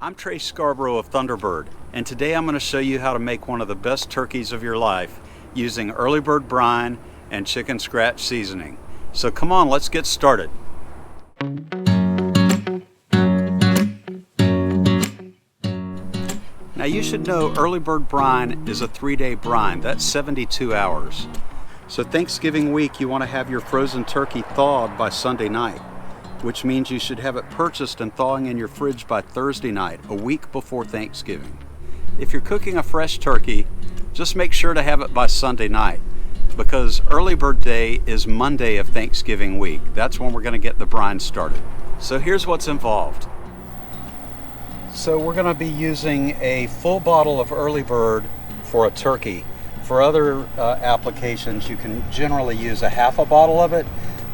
I'm Trey Scarborough of Thunderbird, and today I'm going to show you how to make one of the best turkeys of your life using early bird brine and chicken scratch seasoning. So come on, let's get started. Now you should know early bird brine is a 3-day brine. That's 72 hours. So Thanksgiving week you want to have your frozen turkey thawed by Sunday night, which means you should have it purchased and thawing in your fridge by Thursday night, a week before Thanksgiving. If you're cooking a fresh turkey, just make sure to have it by Sunday night, because early bird day is Monday of Thanksgiving week. That's when we're going to get the brine started. So here's what's involved. So we're going to be using a full bottle of early bird for a turkey. For other applications, you can generally use a half a bottle of it.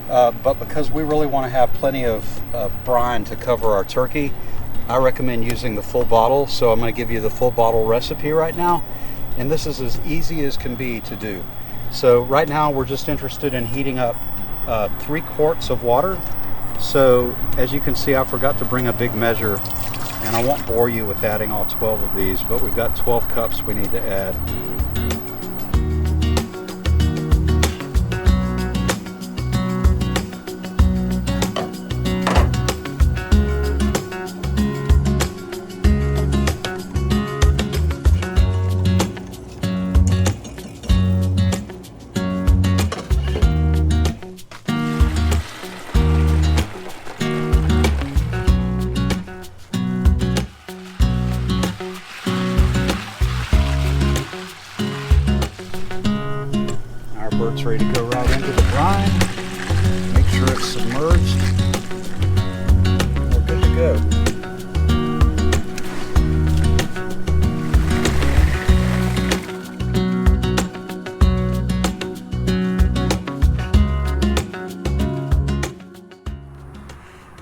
But because we really want to have plenty of brine to cover our turkey, I recommend using the full bottle. So I'm going to give you the full bottle recipe right now. And this is as easy as can be to do. So right now we're just interested in heating up 3 quarts of water. So as you can see, I forgot to bring a big measure, and I won't bore you with adding all 12 of these, but we've got 12 cups we need to add. Bird's ready to go right into the brine. Make sure it's submerged. We're good to go.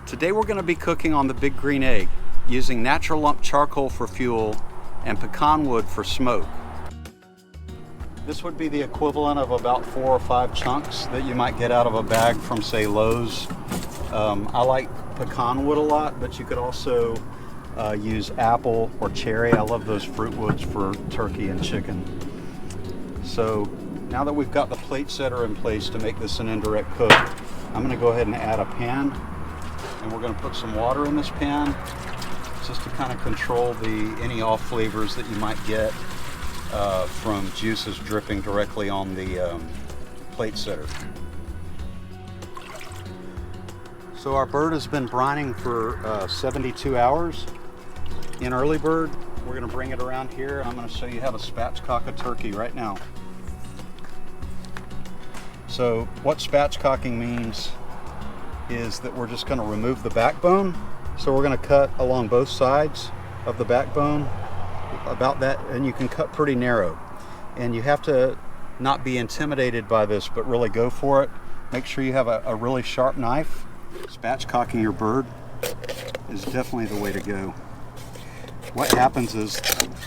Today we're going to be cooking on the big green egg using natural lump charcoal for fuel and pecan wood for smoke. This would be the equivalent of about 4 or 5 chunks that you might get out of a bag from, say, Lowe's. I like pecan wood a lot, but you could also use apple or cherry. I love those fruit woods for turkey and chicken. So now that we've got the plate setter in place to make this an indirect cook, I'm going to go ahead and add a pan, and we're going to put some water in this pan just to kind of control any off flavors that you might get from juices dripping directly on the plate setter. So our bird has been brining for 72 hours. In early bird, we're going to bring it around here. I'm going to show you how to spatchcock a turkey right now. So what spatchcocking means is that we're just going to remove the backbone. So we're going to cut along both sides of the backbone, about that, and you can cut pretty narrow, and you have to not be intimidated by this, but really go for it. Make sure you have a really sharp knife. Spatchcocking your bird is definitely the way to go. What happens is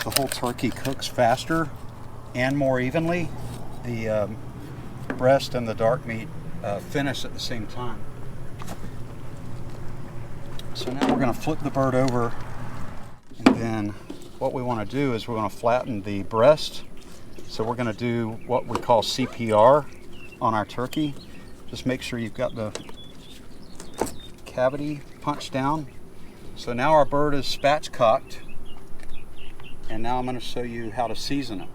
the whole turkey cooks faster and more evenly. The breast and the dark meat finish at the same time. So now we're going to flip the bird over, and then what we want to do is we're going to flatten the breast. So we're going to do what we call CPR on our turkey. Just make sure you've got the cavity punched down. So now our bird is spatchcocked, and now I'm going to show you how to season it.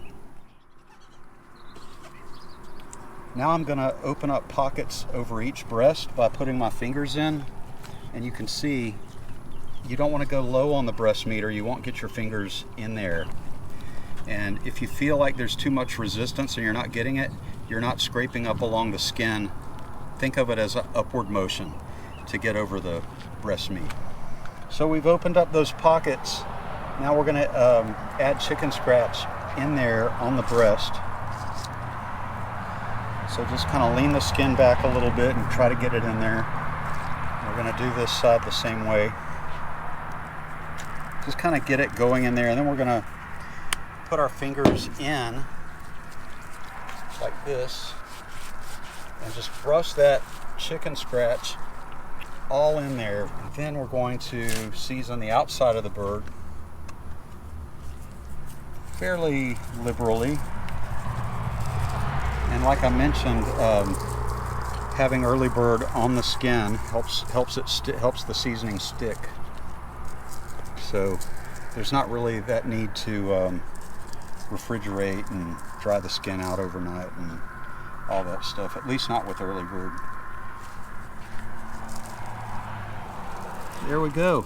Now I'm going to open up pockets over each breast by putting my fingers in, and you can see you don't want to go low on the breast meat or you won't get your fingers in there. And if you feel like there's too much resistance and you're not getting it, you're not scraping up along the skin. Think of it as an upward motion to get over the breast meat. So we've opened up those pockets. Now we're going to add chicken scratch in there on the breast. So just kind of lean the skin back a little bit and try to get it in there. We're going to do this side the same way. Just kind of get it going in there, and then we're going to put our fingers in like this and just brush that chicken scratch all in there. Then we're going to season the outside of the bird fairly liberally. And like I mentioned, having early bird on the skin helps the seasoning stick. So there's not really that need to refrigerate and dry the skin out overnight and all that stuff, at least not with early bird. There we go.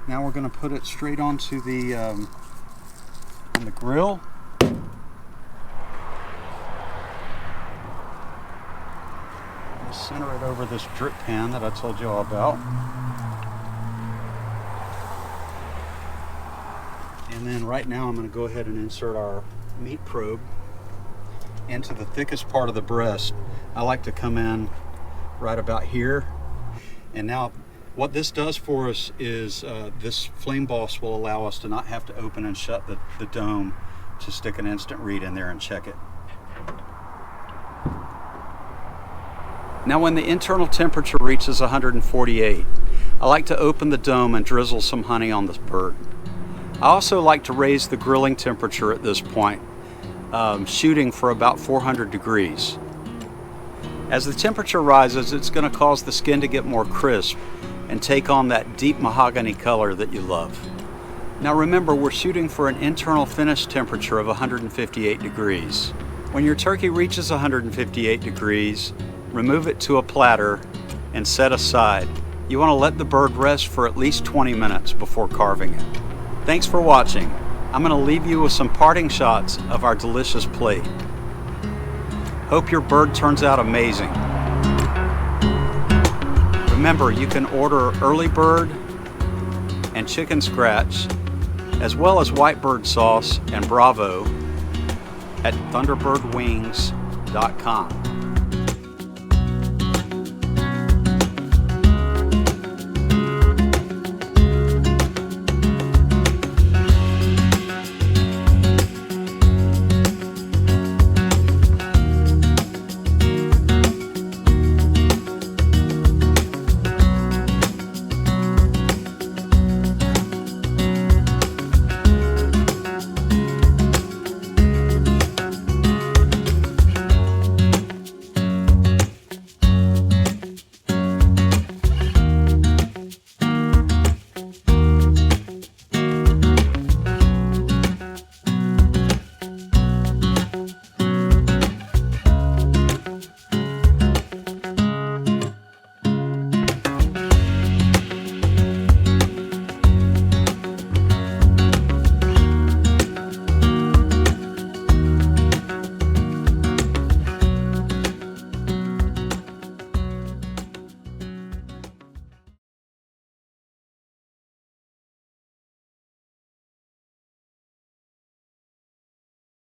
Now we're going to put it straight onto the on the grill. Center it over this drip pan that I told you all about. And then right now I'm going to go ahead and insert our meat probe into the thickest part of the breast. I like to come in right about here. And now what this does for us is this flame boss will allow us to not have to open and shut the dome to stick an instant read in there and check it. Now when the internal temperature reaches 148, I like to open the dome and drizzle some honey on this bird. I also like to raise the grilling temperature at this point, shooting for about 400 degrees. As the temperature rises, it's going to cause the skin to get more crisp and take on that deep mahogany color that you love. Now remember, we're shooting for an internal finish temperature of 158 degrees. When your turkey reaches 158 degrees, remove it to a platter and set aside. You want to let the bird rest for at least 20 minutes before carving it. Thanks for watching. I'm going to leave you with some parting shots of our delicious plate. Hope your bird turns out amazing. Remember, you can order early bird and chicken scratch, as well as white bird sauce and Bravo at thunderbirdwings.com.